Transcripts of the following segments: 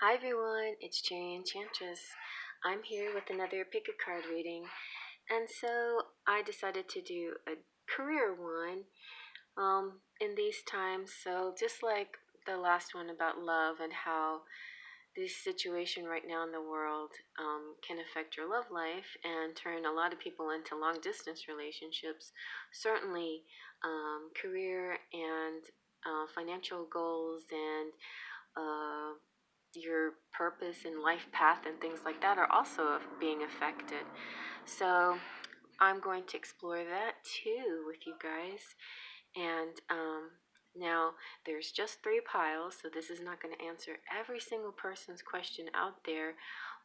Hi everyone, it's Cherryenchantress. I'm here with another pick a card reading, and so I decided to do a career one in these times. So just like the last one about love and how this situation right now in the world can affect your love life and turn a lot of people into long distance relationships. Certainly, career and financial goals and uh, your purpose and life path and things like that are also being affected. So I'm going to explore that too with you guys. And now there's just 3 piles, so this is not going to answer every single person's question out there,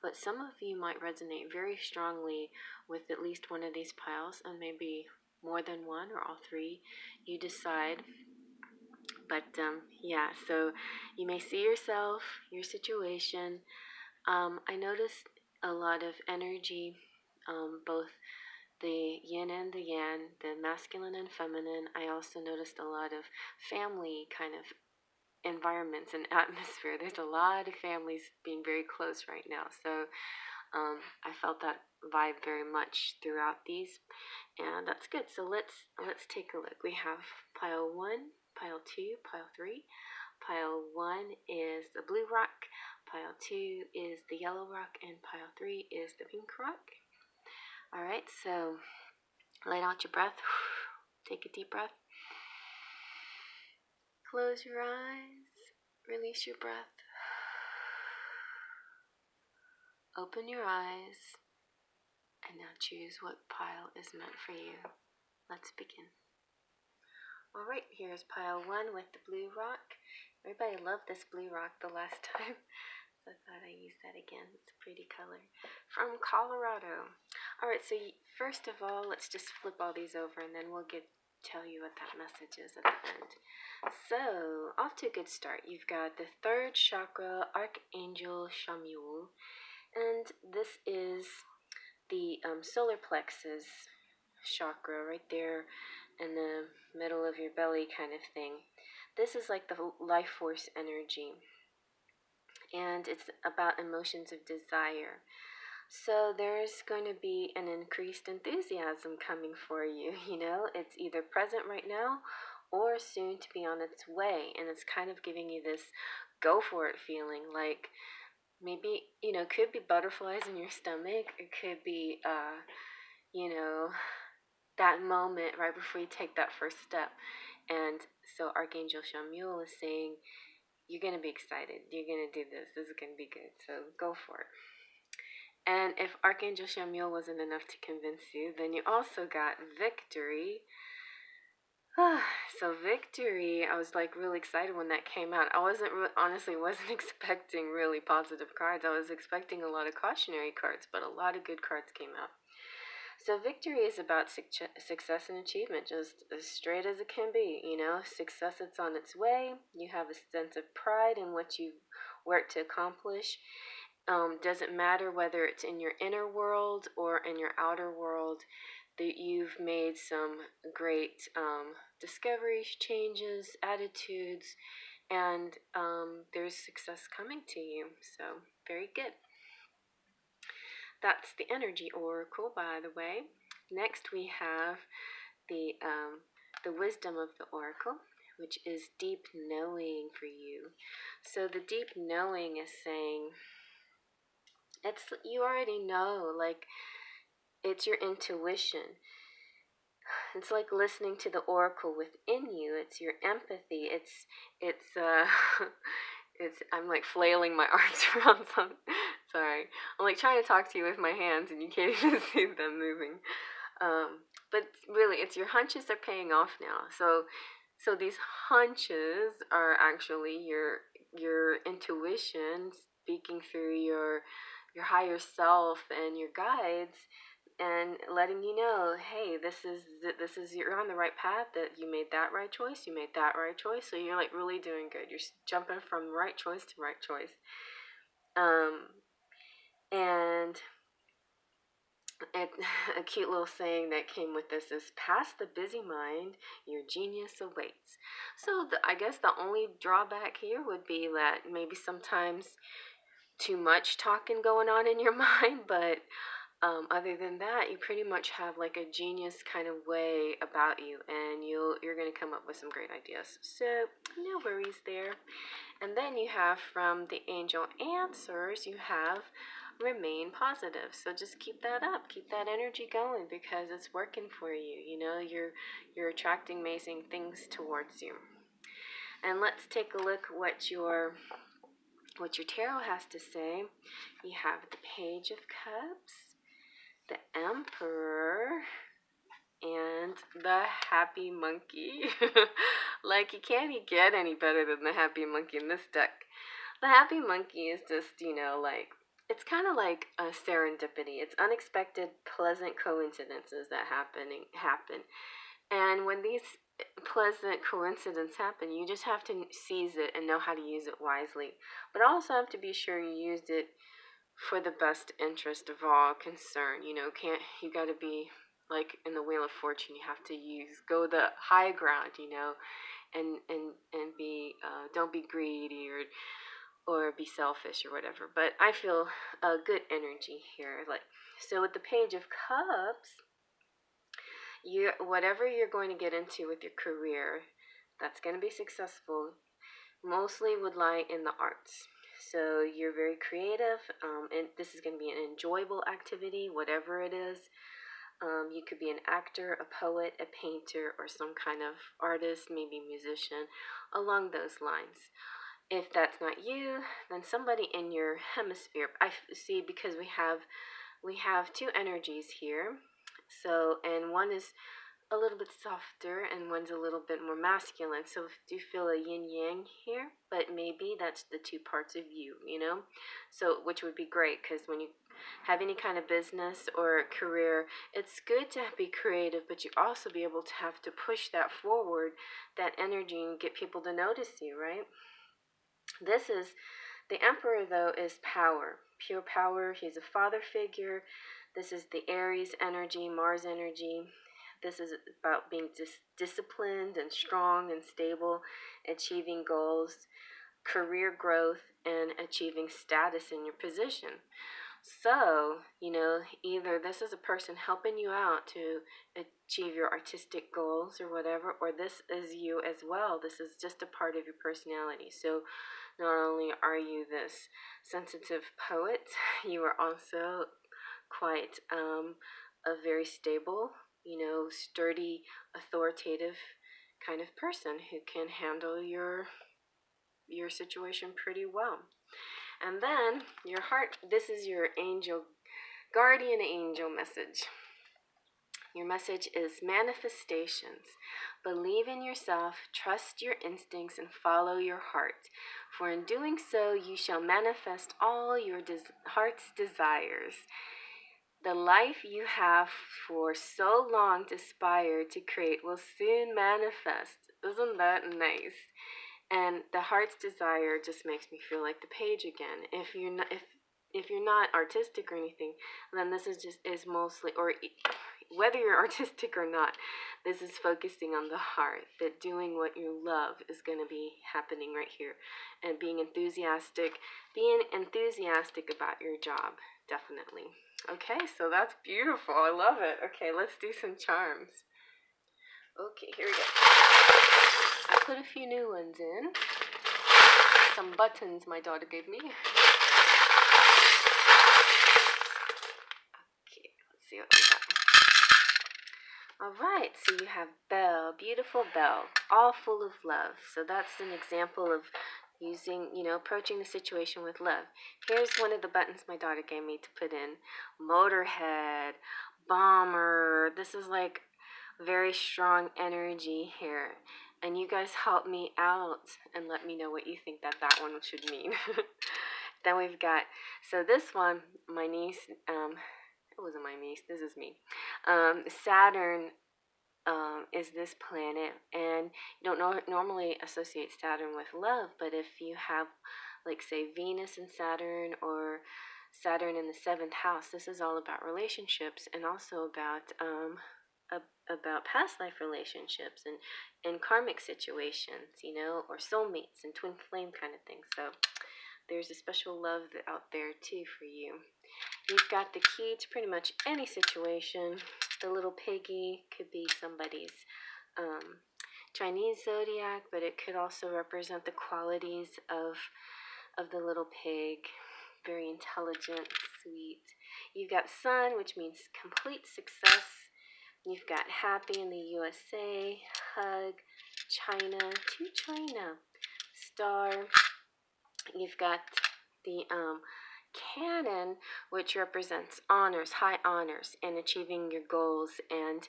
but some of you might resonate very strongly with at least one of these piles, and maybe more than one or all 3. You decide. But yeah, so you may see yourself, your situation. I noticed a lot of energy, both the yin and the yang, the masculine and feminine. I also noticed a lot of family kind of environments and atmosphere. There's a lot of families being very close right now. So I felt that vibe very much throughout these, and that's good. So let's take a look. We have pile 1, pile 2, pile 3. Pile 1 is the blue rock, pile 2 is the yellow rock, and pile 3 is the pink rock. All right, so let out your breath. Take a deep breath. Close your eyes. Release your breath. Open your eyes. And now choose what pile is meant for you. Let's begin. Alright, here's pile 1 with the blue rock. Everybody loved this blue rock the last time, so I thought I'd use that again. It's a pretty color. From Colorado. Alright, so first of all, let's just flip all these over and then we'll tell you what that message is at the end. So, off to a good start. You've got the 3rd chakra, Archangel Smule, and this is the solar plexus chakra right there in the middle of your belly kind of thing. This is like the life force energy, and it's about emotions of desire. So there's going to be an increased enthusiasm coming for you. It's either present right now or soon to be on its way, and it's kind of giving you this go for it feeling, like maybe, could be butterflies in your stomach. It could be, that moment right before you take that first step. And so Archangel Smule is saying, you're going to be excited. You're going to do this. This is going to be good. So go for it. And if Archangel Smule wasn't enough to convince you, then you also got victory. So victory, I was like really excited when that came out. I honestly wasn't expecting really positive cards. I was expecting a lot of cautionary cards, but a lot of good cards came out. So victory is about success and achievement, just as straight as it can be. Success, it's on its way. You have a sense of pride in what you've worked to accomplish. Doesn't matter whether it's in your inner world or in your outer world, that you've made some great discoveries, changes, attitudes, and there's success coming to you. So very good. That's the energy oracle, by the way. Next we have the wisdom of the oracle, which is deep knowing for you. So the deep knowing is saying, you already know, like it's your intuition. It's like listening to the oracle within you. It's your empathy. It's I'm like flailing my arms around something. Sorry. I'm like trying to talk to you with my hands and you can't even see them moving. But really, it's your hunches are paying off now. So these hunches are actually your intuition speaking through your higher self and your guides, and letting you know, hey, this is you're on the right path. That you made that right choice. You made that right choice. So you're like really doing good. You're jumping from right choice to right choice. And a cute little saying that came with this is, past the busy mind, your genius awaits. So I guess the only drawback here would be that maybe sometimes too much talking going on in your mind, but other than that, you pretty much have like a genius kind of way about you, and you're gonna come up with some great ideas. So no worries there. And then you have from the angel answers, you have remain positive. So just keep that up, keep that energy going because it's working for you. You know, you're attracting amazing things towards you. And let's take a look what your tarot has to say. You have the Page of Cups, the Emperor, and the Happy Monkey. Like, you can't get any better than the Happy Monkey in this deck. The Happy Monkey is just, like, it's kind of like a serendipity. It's unexpected, pleasant coincidences that happen. And when these pleasant coincidences happen, you just have to seize it and know how to use it wisely. But also have to be sure you used it for the best interest of all concerned. You got to be like in the Wheel of Fortune. You have to go the high ground, and be don't be greedy or be selfish or whatever. But I feel a good energy here. So with the Page of Cups, whatever you're going to get into with your career, that's going to be successful. Mostly would lie in the arts. So you're very creative, and this is going to be an enjoyable activity, whatever it is. You could be an actor, a poet, a painter, or some kind of artist, maybe musician, along those lines. If that's not you, then somebody in your hemisphere. I see, because we have two energies here. So, and one is a little bit softer and one's a little bit more masculine. So do you feel a yin yang here? But maybe that's the two parts of you, So, which would be great, because when you have any kind of business or career, it's good to be creative, but you also be able to have to push that forward, that energy, and get people to notice you, right? The Emperor, though, is power, pure power. He's a father figure. This is the Aries energy, Mars energy. This is about being disciplined and strong and stable, achieving goals, career growth, and achieving status in your position. So, either this is a person helping you out to achieve your artistic goals or whatever, or this is you as well. This is just a part of your personality. So, not only are you this sensitive poet, you are also quite a very stable, sturdy, authoritative kind of person who can handle your situation pretty well. And then your heart, this is your guardian angel message. Your message is manifestations. Believe in yourself, trust your instincts, and follow your heart. For in doing so, you shall manifest all your heart's desires. The life you have for so long aspired to create will soon manifest. Isn't that nice? And the heart's desire just makes me feel like the page again. If you're not artistic or anything, then this is mostly, or whether you're artistic or not, this is focusing on the heart, that doing what you love is going to be happening right here, and being enthusiastic about your job, definitely. Okay, so that's beautiful. I love it. Okay, let's do some charms. Okay, here we go. I put a few new ones in. Some buttons my daughter gave me. Okay, let's see what we got. Alright, so you have Belle, beautiful Belle, all full of love. So that's an example of using, approaching the situation with love. Here's one of the buttons my daughter gave me to put in. Motorhead, bomber. This is like very strong energy here. And you guys help me out and let me know what you think that one should mean. Then we've got, so this one, my niece, it wasn't my niece, this is me. Saturn is this planet, and you don't normally associate Saturn with love, but if you have, like, say, Venus and Saturn, or Saturn in the 7th house, this is all about relationships, and also about past life relationships and karmic situations, or soulmates and twin flame kind of things. So there's a special love out there too for you. You've got the key to pretty much any situation. The little piggy could be somebody's Chinese zodiac, but it could also represent the qualities of the little pig. Very intelligent, sweet. You've got sun, which means complete success. You've got happy in the USA, hug, China, to China, star. You've got the cannon, which represents honors, high honors, and achieving your goals and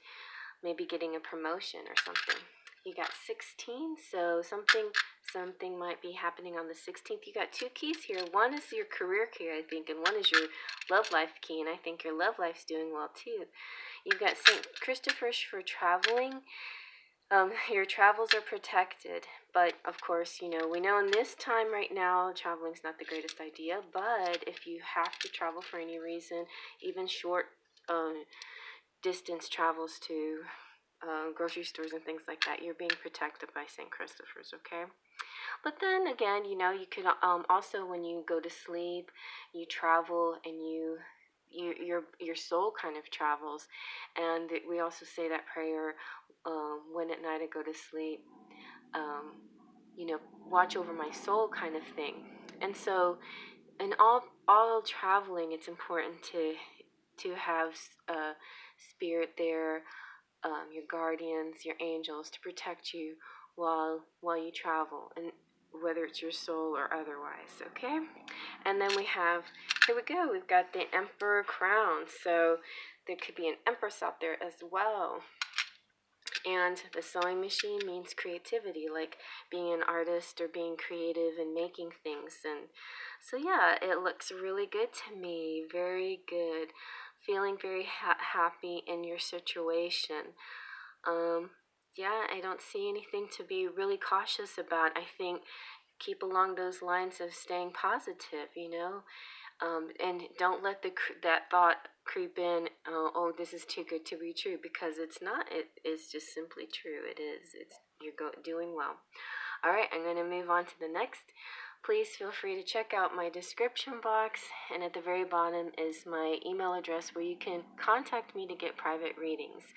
maybe getting a promotion or something. You got 16, so something might be happening on the 16th. You got two keys here. One is your career key, I think, and one is your love life key, and I think your love life's doing well too. You've got St. Christopher's for traveling. Your travels are protected, but of course, we know in this time right now, traveling's not the greatest idea, but if you have to travel for any reason, even short distance travels to grocery stores and things like that, you're being protected by St. Christopher's, okay? But then again, you could also, when you go to sleep, you travel and your soul kind of travels, and we also say that prayer when at night I go to sleep. Watch over my soul kind of thing. And so, in all traveling, it's important to have spirit there, your guardians, your angels, to protect you while you travel, and whether it's your soul or otherwise, okay? And then here we go, we've got the Emperor crown, so there could be an Empress out there as well. And the sewing machine means creativity, like being an artist or being creative and making things. And so, yeah, it looks really good to me. Very good. Feeling very happy in your situation. Yeah, I don't see anything to be really cautious about. I think keep along those lines of staying positive, and don't let that thought creep in. Oh, this is too good to be true, because it's not. It is just simply true. It is. You're doing well. All right, I'm going to move on to the next. Please feel free to check out my description box, and at the very bottom is my email address where you can contact me to get private readings.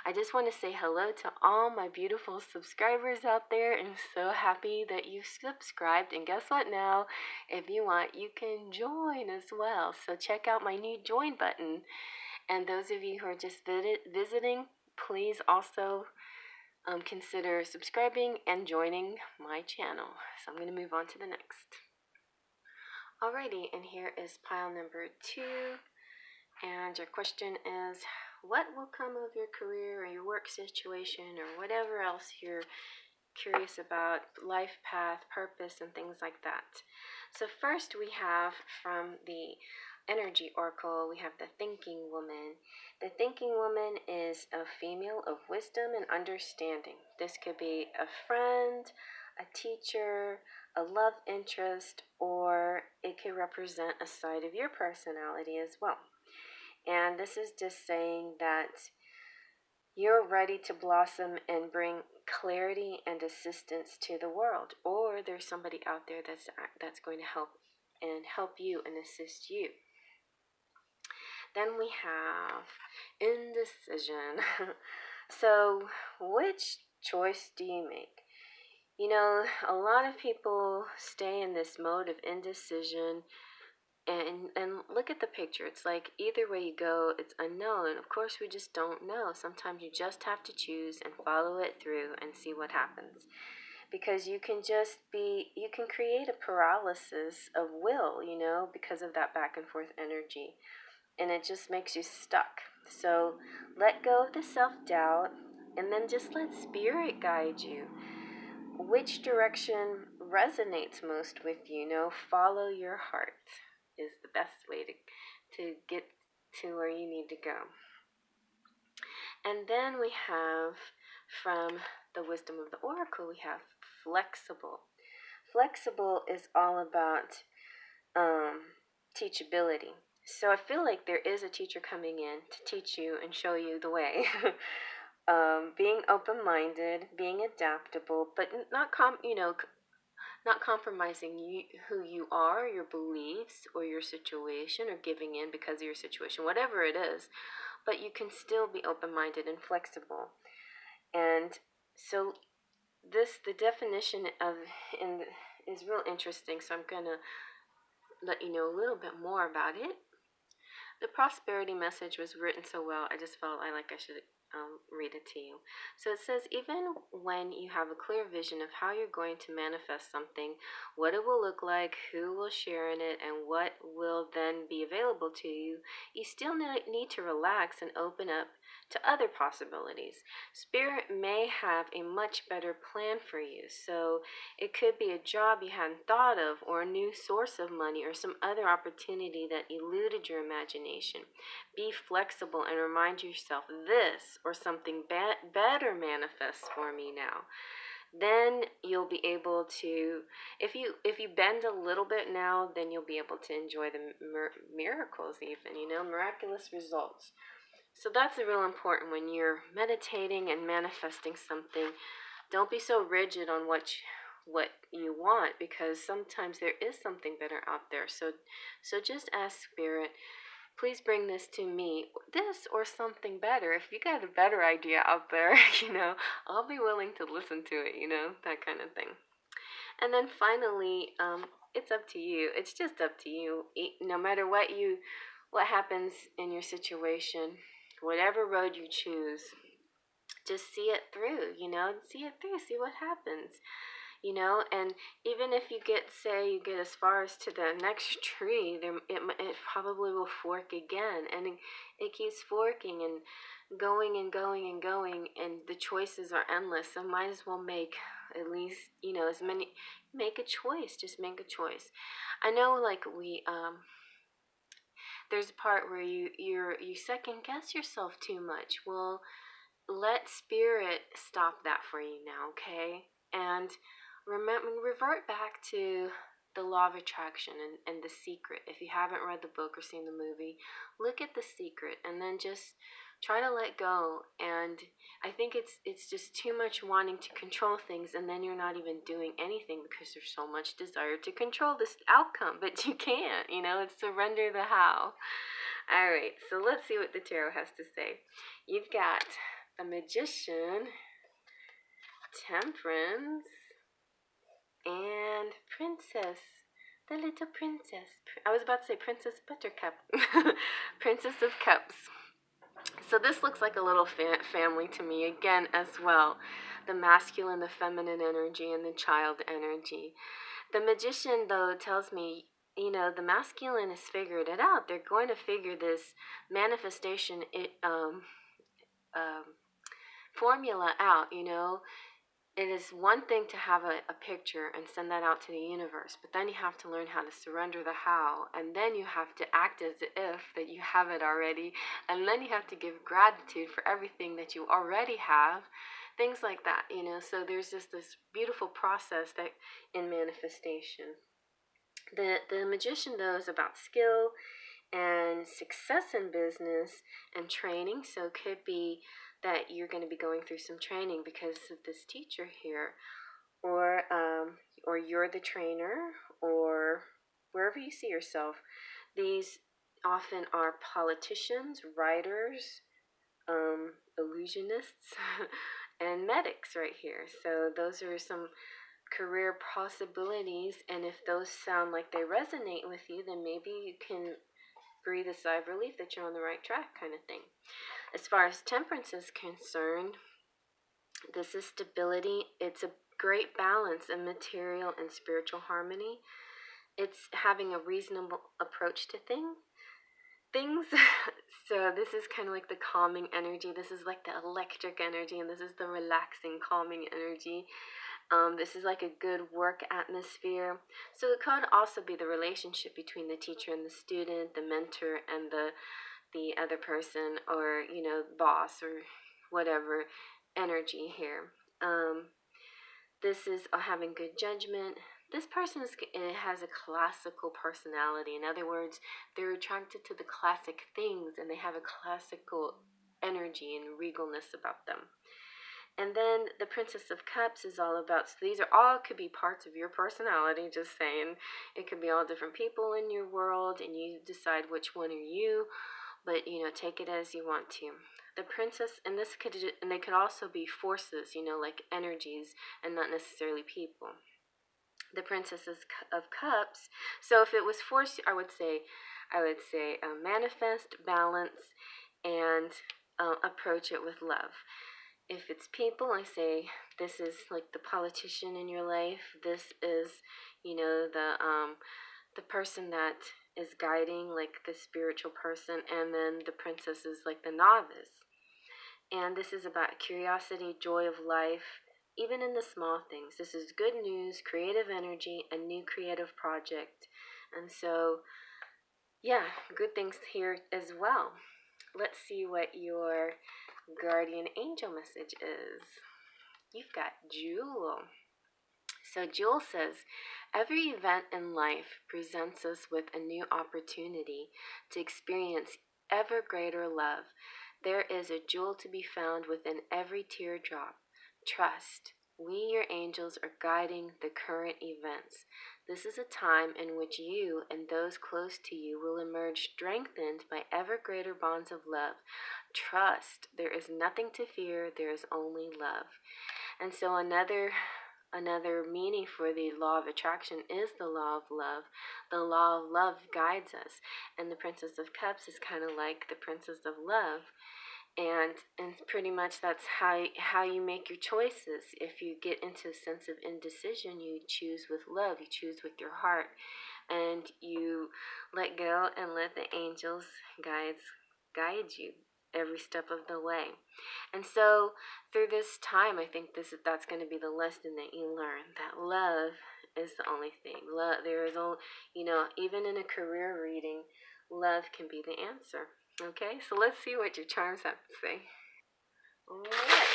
I just want to say hello to all my beautiful subscribers out there, and so happy that you've subscribed. And guess what now? If you want, you can join as well. So check out my new join button. And those of you who are just visiting, please also consider subscribing and joining my channel. So I'm going to move on to the next. Alrighty, and here is pile number 2. And your question is, what will come of your career or your work situation or whatever else you're curious about, life path, purpose, and things like that. So first we have from the energy oracle, we have the thinking woman. The thinking woman is a female of wisdom and understanding. This could be a friend, a teacher, a love interest, or it could represent a side of your personality as well. And this is just saying that you're ready to blossom and bring clarity and assistance to the world, or there's somebody out there that's going to help you and assist you. Then we have indecision. So, which choice do you make? A lot of people stay in this mode of indecision. And look at the picture. It's like either way you go, it's unknown. And of course, we just don't know. Sometimes you just have to choose and follow it through and see what happens. Because you can create a paralysis of will, because of that back and forth energy. And it just makes you stuck. So let go of the self-doubt and then just let spirit guide you. Which direction resonates most with you? Follow your heart is the best way to get to where you need to go. And then we have, from the wisdom of the oracle, we have flexible. Flexible is all about teachability. So I feel like there is a teacher coming in to teach you and show you the way. Being open-minded, being adaptable, but not not compromising who you are, your beliefs, or your situation, or giving in because of your situation, whatever it is. But you can still be open-minded and flexible. And so the definition of is real interesting. So I'm gonna let you know a little bit more about it. The prosperity message was written so well, I just felt like I should read it to you. So it says, even when you have a clear vision of how you're going to manifest something, what it will look like, who will share in it, and what will then be available to you, you still need to relax and open up to other possibilities. Spirit may have a much better plan for you. So it could be a job you hadn't thought of, or a new source of money, or some other opportunity that eluded your imagination. Be flexible and remind yourself, this or something better manifests for me now. Then you'll be able to, if you bend a little bit now, then you'll be able to enjoy the miracles, even, miraculous results. So that's real important when you're meditating and manifesting something. Don't be so rigid on what you want, because sometimes there is something better out there. So just ask Spirit, please bring this to me, this or something better. If you got a better idea out there, I'll be willing to listen to it, that kind of thing. And then finally, it's up to you. It's just up to you. No matter what happens in your situation, whatever road you choose, just see it through, see what happens, and even if you get as far as to the next tree, it probably will fork again, and it keeps forking and going and going and going, and the choices are endless. So might as well make at least, as many, make a choice, just make a choice. I know, like, there's a part where you second guess yourself too much. Well, let Spirit stop that for you now, okay? And revert back to the law of attraction and The Secret. If you haven't read the book or seen the movie, look at The Secret and then just try to let go. And I think it's just too much wanting to control things, and then you're not even doing anything because there's so much desire to control this outcome, but you can't, it's surrender the how. All right, so let's see what the tarot has to say. You've got a Magician, Temperance, and Princess. The little princess. I was about to say Princess Buttercup. Princess of Cups. So this looks like a little family to me again as well. The masculine, the feminine energy, and the child energy. The Magician, though, tells me, the masculine has figured it out. They're going to figure this manifestation formula out. It is one thing to have a picture and send that out to the universe, but then you have to learn how to surrender the how, and then you have to act as if that you have it already, and then you have to give gratitude for everything that you already have, things like that, So there's just this beautiful process that in manifestation. The Magician, though, is about skill and success in business and training. So it could be that you're going to be going through some training because of this teacher here, or you're the trainer, or wherever you see yourself. These often are politicians, writers, illusionists, and medics right here. So those are some career possibilities, and if those sound like they resonate with you, then maybe you can breathe a sigh of relief that you're on the right track, kind of thing. As far as Temperance is concerned, this is stability. It's a great balance of material and spiritual harmony. It's having a reasonable approach to things. So this is kind of like the calming energy. This is like the electric energy, and this is the relaxing, calming energy. This is like a good work atmosphere. So it could also be the relationship between the teacher and the student, the mentor and the other person, or boss, or whatever energy here. This is having good judgment. This person has a classical personality. In other words, they're attracted to the classic things, and they have a classical energy and regalness about them. And then the Princess of Cups is all about, so these are all could be parts of your personality, just saying. It could be all different people in your world, and you decide which one are you, but take it as you want to. The princess, and they could also be forces, like energies, and not necessarily people. The Princess of Cups. So if it was force, I would say manifest, balance, and approach it with love. If it's people, I say this is like the politician in your life. This is, the person that is guiding, like the spiritual person, and then the princess is like the novice. And this is about curiosity, joy of life, even in the small things. This is good news, creative energy, a new creative project. And so, yeah, good things here as well. Let's see what your guardian angel message is. You've got Jewel. So Jewel says, every event in life presents us with a new opportunity to experience ever greater love. There is a jewel to be found within every teardrop. Trust. We, your angels, are guiding the current events. This is a time in which you and those close to you will emerge strengthened by ever greater bonds of love. Trust. There is nothing to fear. There is only love. And so another meaning for the law of attraction is the law of love. The law of love guides us, and the Princess of Cups is kind of like the Princess of Love. And pretty much that's how you make your choices. If you get into a sense of indecision, you choose with love, you choose with your heart, and you let go and let the angels guide you every step of the way. And so through this time, I think that's going to be the lesson that you learn, that love is the only thing. Love, there is only, even in a career reading, love can be the answer. Okay, so let's see what your charms have to say. All right.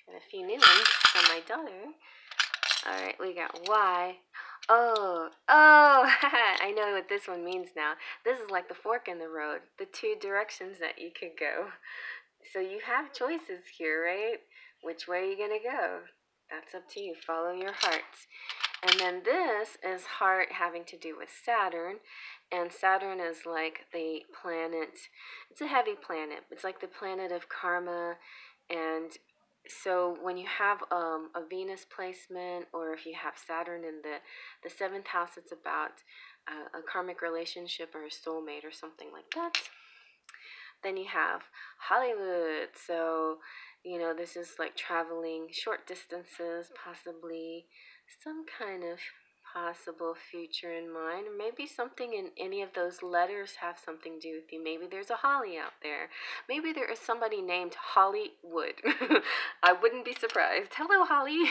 Got a few new ones from my daughter. All right, we got why. Oh, I know what this one means now. This is like the fork in the road, the two directions that you could go. So you have choices here, right? Which way are you going to go? That's up to you. Follow your heart. And then this is heart having to do with Saturn. And Saturn is like the planet, it's a heavy planet. It's like the planet of karma. And so when you have a Venus placement, or if you have Saturn in the seventh house, it's about a karmic relationship or a soulmate or something like that. Then you have Hollywood. So, this is like traveling short distances, possibly some kind of possible future in mind, or maybe something in any of those letters have something to do with you. Maybe there's a Holly out there. Maybe there is somebody named Hollywood. I wouldn't be surprised. Hello, Holly.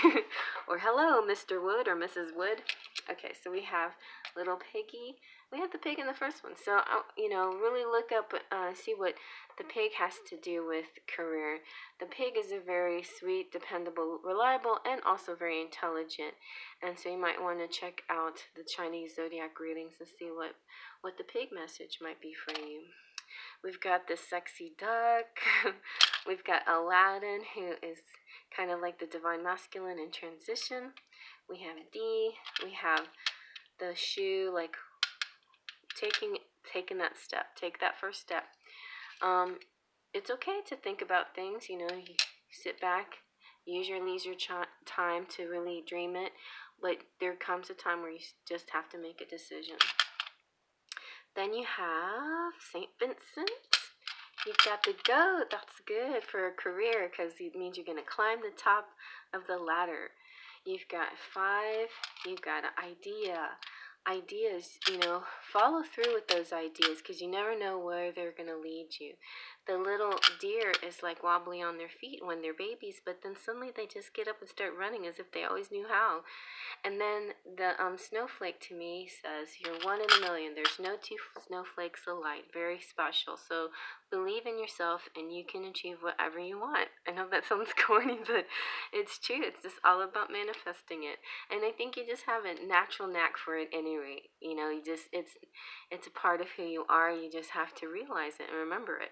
Or hello, Mr. Wood or Mrs. Wood. Okay, so we have little piggy. We had the pig in the first one. So, really look up, see what the pig has to do with career. The pig is a very sweet, dependable, reliable, and also very intelligent. And so you might want to check out the Chinese zodiac readings to see what the pig message might be for you. We've got the sexy duck. We've got Aladdin, who is kind of like the divine masculine in transition. We have D. We have the shoe, like taking that step. Take that first step. It's okay to think about things. You sit back, use your leisure time to really dream it, but there comes a time where you just have to make a decision. Then you have St. Vincent. You've got the goat. That's good for a career because it means you're going to climb the top of the ladder. You've got 5. You've got an idea. Ideas, follow through with those ideas because you never know where they're going to lead you. The little deer is like wobbly on their feet when they're babies, but then suddenly they just get up and start running as if they always knew how. And then the snowflake to me says, you're one in a million. There's no two snowflakes alike. Very special. So believe in yourself and you can achieve whatever you want. I know that sounds corny, but it's true. It's just all about manifesting it. And I think you just have a natural knack for it anyway. It's a part of who you are. You just have to realize it and remember it.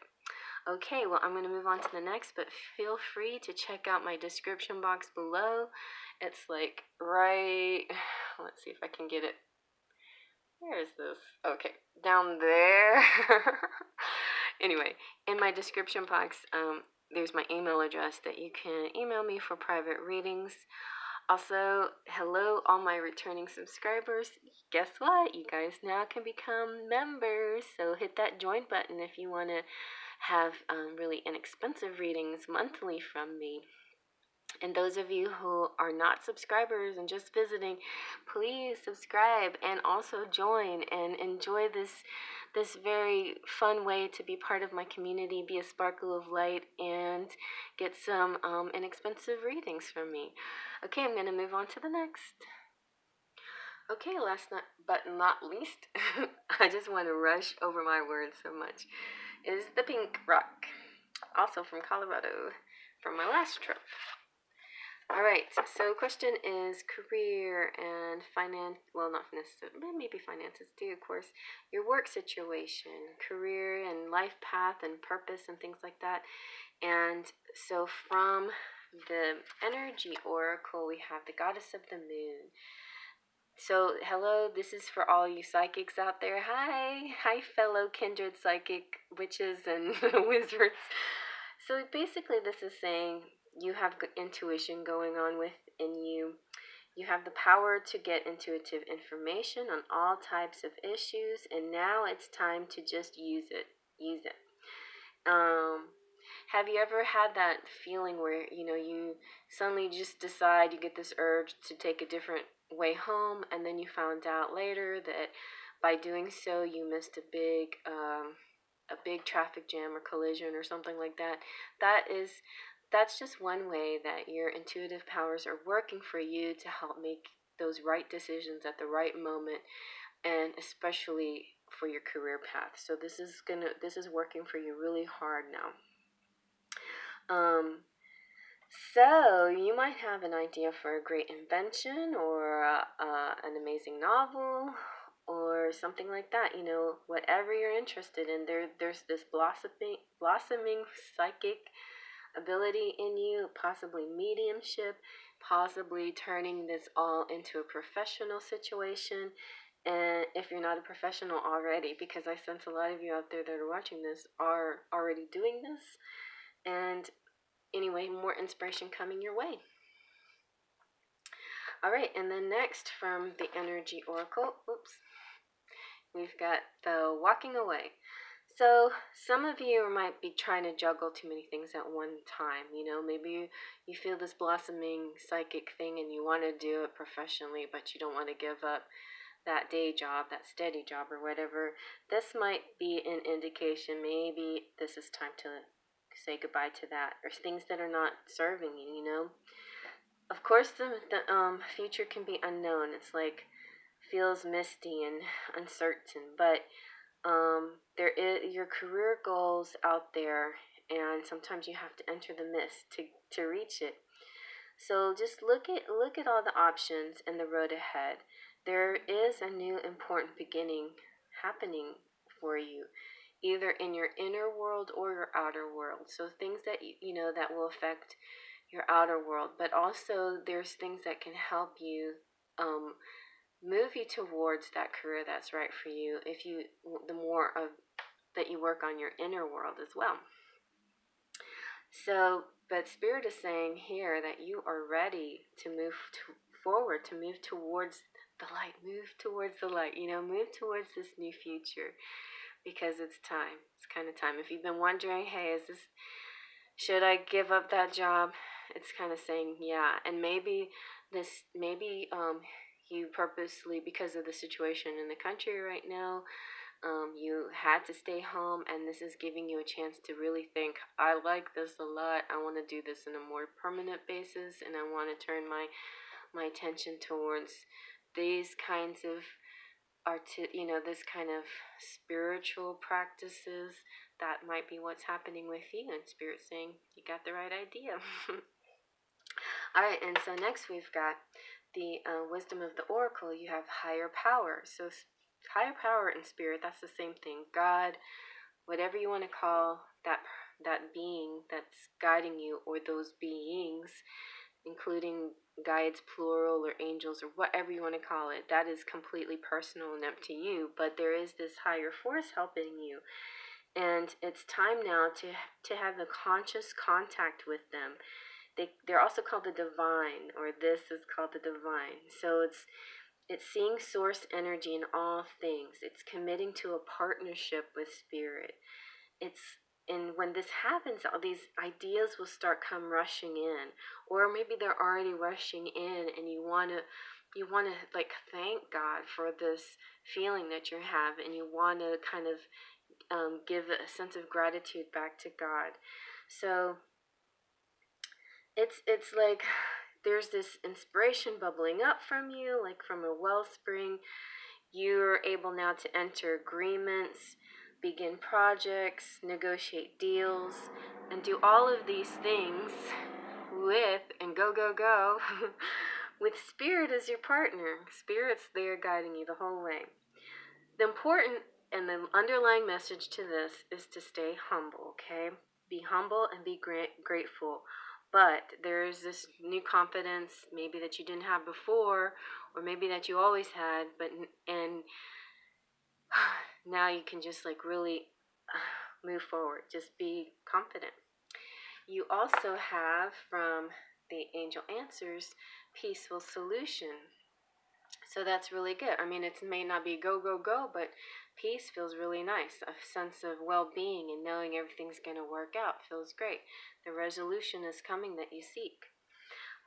Okay, well, I'm going to move on to the next, but feel free to check out my description box below. It's like right, let's see if I can get it. Where is this? Okay, down there. Anyway, in my description box, there's my email address that you can email me for private readings. Also, hello, all my returning subscribers. Guess what? You guys now can become members. So hit that join button if you want to have really inexpensive readings monthly from me. And those of you who are not subscribers and just visiting, please subscribe and also join and enjoy this very fun way to be part of my community, be a sparkle of light, and get some inexpensive readings from me. Okay, I'm going to move on to the next. Okay, last but not least, I just want to rush over my words so much, is the pink rock, also from Colorado, from my last trip. All right, so question is career and finance, well, not necessarily, maybe finances too, of course, your work situation, career and life path and purpose and things like that. And so from the energy oracle, we have the goddess of the moon. So, hello, this is for all you psychics out there. Hi, fellow kindred psychic witches and wizards. So, basically, this is saying you have intuition going on within you. You have the power to get intuitive information on all types of issues, and now it's time to just use it. Use it. Have you ever had that feeling where, you suddenly just decide, you get this urge to take a different way home, and then you found out later that by doing so you missed a big traffic jam or collision or something like that? That's just one way that your intuitive powers are working for you to help make those right decisions at the right moment, and especially for your career path. So this is working for you really hard now. So you might have an idea for a great invention or an amazing novel or something like that. Whatever you're interested in, there's this blossoming psychic ability in you, possibly mediumship, possibly turning this all into a professional situation. And if you're not a professional already, because I sense a lot of you out there that are watching this are already doing this. And anyway, more inspiration coming your way. All right, and then next from the Energy Oracle, we've got the Walking Away. So some of you might be trying to juggle too many things at one time. Maybe you feel this blossoming psychic thing and you want to do it professionally, but you don't want to give up that day job, that steady job or whatever. This might be an indication maybe this is time to say goodbye to that, or things that are not serving you. Of course, the future can be unknown. It's like feels misty and uncertain, but there is your career goals out there, and sometimes you have to enter the mist to reach it. So just look at all the options and the road ahead. There is a new important beginning happening for you, either in your inner world or your outer world. So things that that will affect your outer world, but also there's things that can help you move you towards that career that's right for you, if you the more of that you work on your inner world as well. So, but Spirit is saying here that you are ready to move forward, to move towards the light, move towards the light, move towards this new future, because it's time. It's kind of time. If you've been wondering, hey, should I give up that job? It's kind of saying, yeah. And maybe you purposely, because of the situation in the country right now, you had to stay home, and this is giving you a chance to really think, I like this a lot. I want to do this in a more permanent basis, and I want to turn my attention towards these kinds of this kind of spiritual practices. That might be what's happening with you, and Spirit saying you got the right idea. All right, and so next we've got the wisdom of the oracle. You have higher power. So higher power and Spirit, that's the same thing. God, whatever you want to call that that being that's guiding you, or those beings, including guides, plural, or angels, or whatever you want to call it. That is completely personal and up to you, but there is this higher force helping you. And it's time now to have a conscious contact with them. They're also called the divine, or this is called the divine. So it's seeing source energy in all things. It's committing to a partnership with spirit. And when this happens, all these ideas will start come rushing in, or maybe they're already rushing in, and you wanna like thank God for this feeling that you have, and you want to kind of give a sense of gratitude back to God. So it's like there's this inspiration bubbling up from you, like from a wellspring. You're able now to enter agreements, begin projects, negotiate deals, and do all of these things with, and go, go, go, with Spirit as your partner. Spirit's there guiding you the whole way. The important and the underlying message to this is to stay humble, okay? Be humble and be grateful. But there is this new confidence, maybe that you didn't have before, or maybe that you always had, and now you can just like really move forward. Just be confident. You also have from the angel answers, peaceful solution. So that's really good. I mean, it may not be go, go, go, but peace feels really nice. A sense of well-being and knowing everything's going to work out feels great. The resolution is coming that you seek.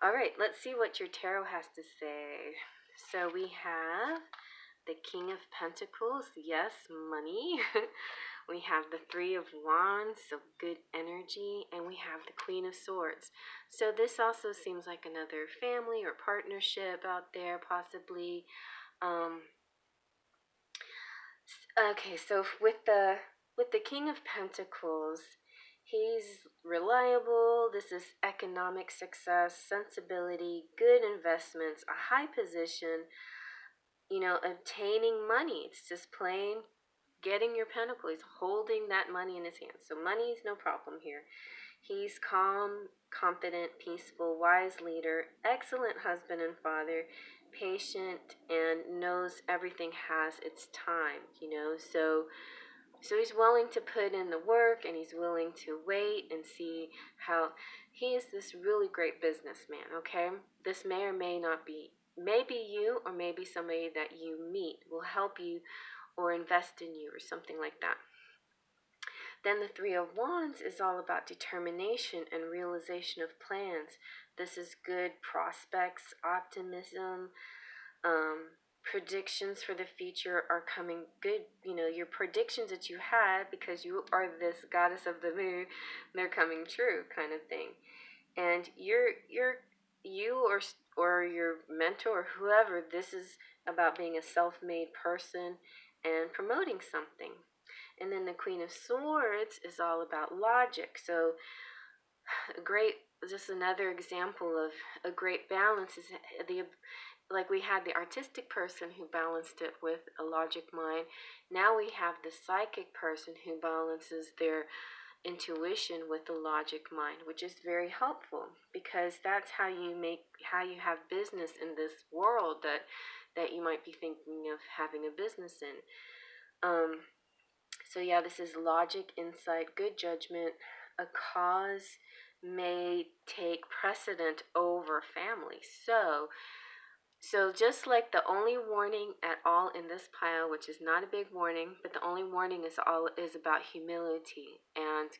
All right, let's see what your tarot has to say. So we have the King of Pentacles, yes, money. We have the Three of Wands, so good energy, and we have the Queen of Swords. So this also seems like another family or partnership out there, possibly. Okay, so with the King of Pentacles, he's reliable. This is economic success, sensibility, good investments, a high position, obtaining money. It's just plain getting your pentacle. He's holding that money in his hands. So money is no problem here. He's calm, confident, peaceful, wise leader, excellent husband and father, patient, and knows everything has its time, So he's willing to put in the work, and he's willing to wait and see how he is this really great businessman, okay? This may or may not be, maybe you or maybe somebody that you meet will help you or invest in you or something like that. Then the Three of Wands is all about determination and realization of plans. This is good prospects, optimism, predictions for the future are coming good. Your predictions that you had, because you are this goddess of the moon, they're coming true, kind of thing. And you or your mentor or whoever, this is about being a self-made person and promoting something. And then the Queen of Swords is all about logic. So just another example of a great balance is like we had the artistic person who balanced it with a logic mind. Now we have the psychic person who balances their intuition with the logic mind, which is very helpful, because that's how you have business in this world that you might be thinking of having a business in. So yeah, this is logic, insight, good judgment. A cause may take precedent over family. So just like the only warning at all in this pile, which is not a big warning, but the only warning is about humility and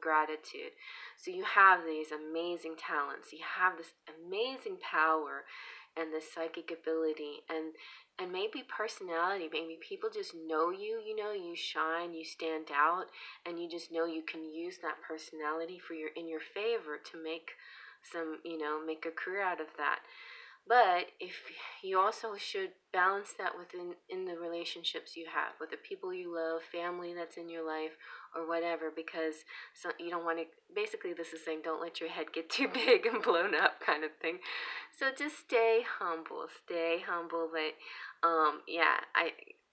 gratitude. So you have these amazing talents, you have this amazing power and this psychic ability, and maybe personality. Maybe people just know you. You shine, you stand out, and you just know you can use that personality in your favor to make make a career out of that. But if you also should balance that in the relationships you have with the people you love, family that's in your life, or whatever, because you don't want to. Basically, this is saying don't let your head get too big and blown up, kind of thing. So just stay humble, but yeah,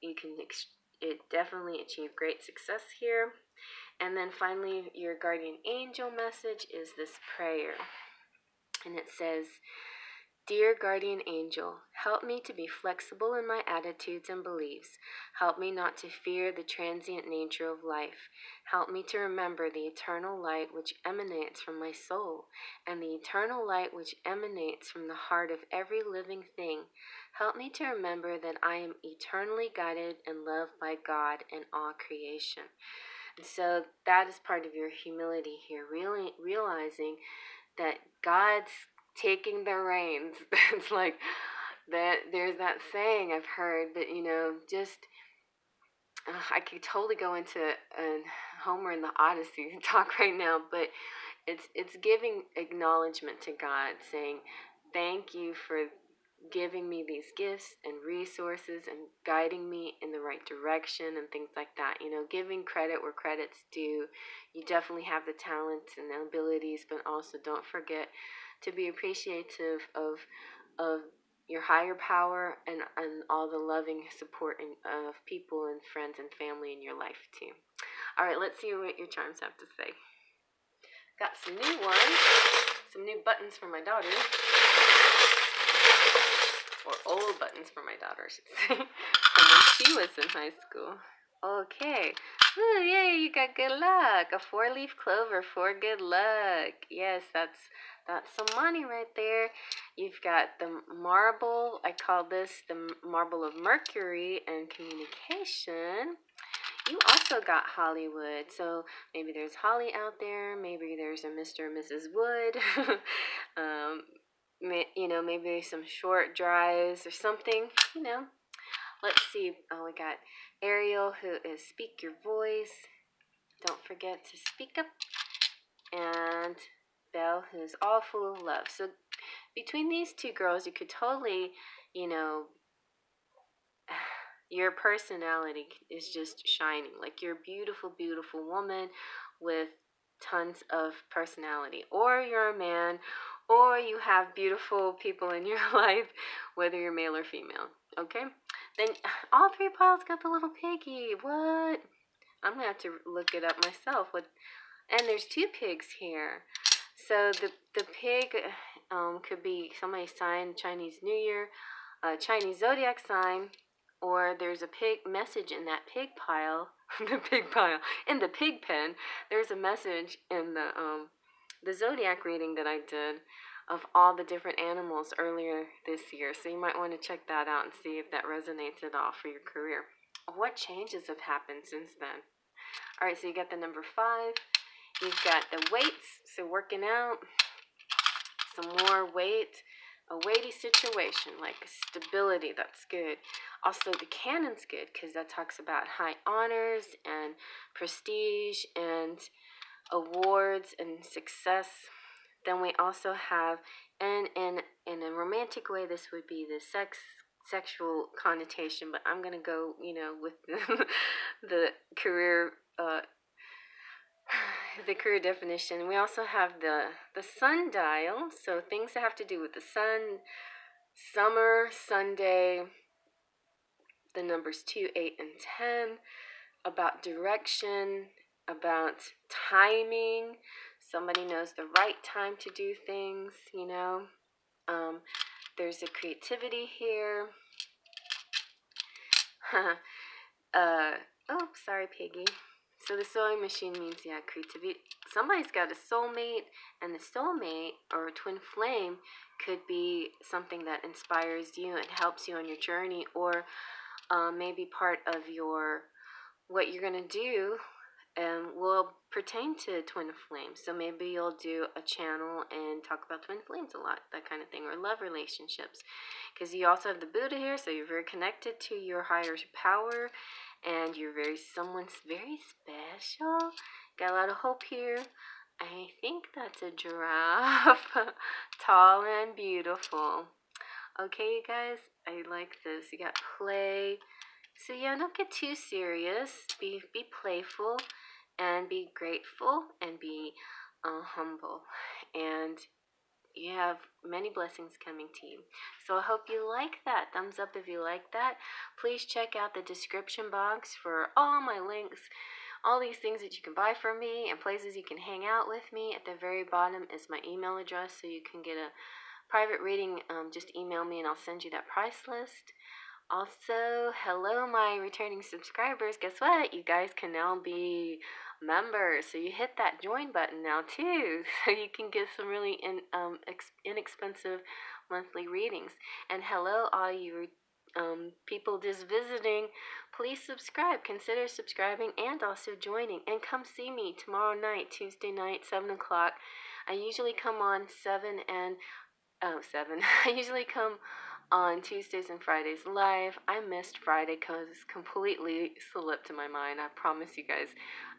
you can it definitely achieved great success here. And then finally, your guardian angel message is this prayer. And it says, Dear guardian angel, help me to be flexible in my attitudes and beliefs. Help me not to fear the transient nature of life. Help me to remember the eternal light which emanates from my soul, and the eternal light which emanates from the heart of every living thing. Help me to remember that I am eternally guided and loved by God and all creation. And so that is part of your humility here, really realizing that God's taking the reins. It's like that. There's that saying I've heard that, just I could totally go into Homer and the Odyssey talk right now, but it's giving acknowledgement to God, saying thank you for giving me these gifts and resources and guiding me in the right direction and things like that. Giving credit where credit's due. You definitely have the talents and the abilities, but also don't forget to be appreciative of your higher power and all the loving support of people and friends and family in your life too. All right, let's see what your charms have to say. Got some new ones, some new buttons for my daughter. Or old buttons for my daughter, I should say, from when she was in high school. Okay. Ooh, yay, you got good luck. A 4-leaf clover for good luck. Yes, that's some money right there. You've got the marble. I call this the marble of Mercury and communication. You also got Hollywood. So maybe there's Holly out there. Maybe there's a Mr. and Mrs. Wood. Maybe some short drives or something, Let's see. Oh, we got Ariel, who is Speak Your Voice. Don't forget to speak up. And Belle, who's All Full of Love. So between these two girls, you could totally, your personality is just shining. Like, you're a beautiful, beautiful woman with tons of personality. Or you're a man, or you have beautiful people in your life, whether you're male or female. Okay? Then all 3 piles got the little piggy. What? I'm gonna have to look it up myself. And there's 2 pigs here. So the pig could be somebody's sign, Chinese New Year, Chinese zodiac sign, or there's a pig message in that pig pile. The pig pile in the pig pen. There's a message in the zodiac reading that I did of all the different animals earlier this year. So you might want to check that out and see if that resonates at all for your career. What changes have happened since then? All right, so you got the number 5. You've got the weights, so working out, some more weight, a weighty situation, like stability, that's good. Also, the canon's good because that talks about high honors and prestige and awards and success. Then we also have, and in a romantic way, this would be the sexual connotation, but I'm going to go, with the career the career definition. We also have the sundial, so things that have to do with the sun, summer, Sunday, the numbers 2, 8, and 10, about direction, about timing. Somebody knows the right time to do things, There's a creativity here. Oh, sorry, Piggy. So the sewing machine means, creativity. Somebody's got a soulmate, and the soulmate or twin flame could be something that inspires you and helps you on your journey, or maybe part of what you're going to do will pertain to twin flames. So maybe you'll do a channel and talk about twin flames a lot, that kind of thing, or love relationships. Because you also have the Buddha here, so you're very connected to your higher power, and you're someone's very special. Got a lot of hope here. I think that's a giraffe. Tall and beautiful. Okay, you guys, I like this. You got play. So don't get too serious. Be playful, and be grateful, and be humble. And you have many blessings coming to you. So I hope you like that. Thumbs up if you like that. Please check out the description box for all my links, all these things that you can buy from me and places you can hang out with me. At the very bottom is my email address, so you can get a private reading. Just email me and I'll send you that price list. Also, hello, my returning subscribers. Guess what? You guys can now be members. So you hit that join button now, too. So you can get some really inexpensive monthly readings. And hello, all you people just visiting. Please subscribe. Consider subscribing and also joining. And come see me tomorrow night, Tuesday night, 7 o'clock. I usually come on 7 and 7. I usually come on Tuesdays and Fridays live. I missed Friday because it's completely slipped my mind. I promise you guys.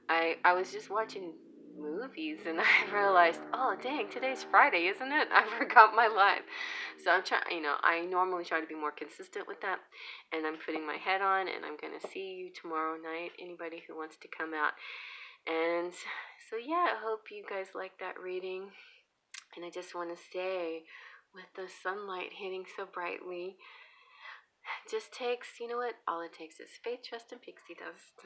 I was just watching movies and I realized, oh dang, today's Friday, isn't it? I forgot my live. So I'm trying, I normally try to be more consistent with that. And I'm putting my head on and I'm going to see you tomorrow night. Anybody who wants to come out. And so yeah, I hope you guys like that reading. And I just want to say, with the sunlight hitting so brightly, just takes, you know what? All it takes is faith, trust, and pixie dust.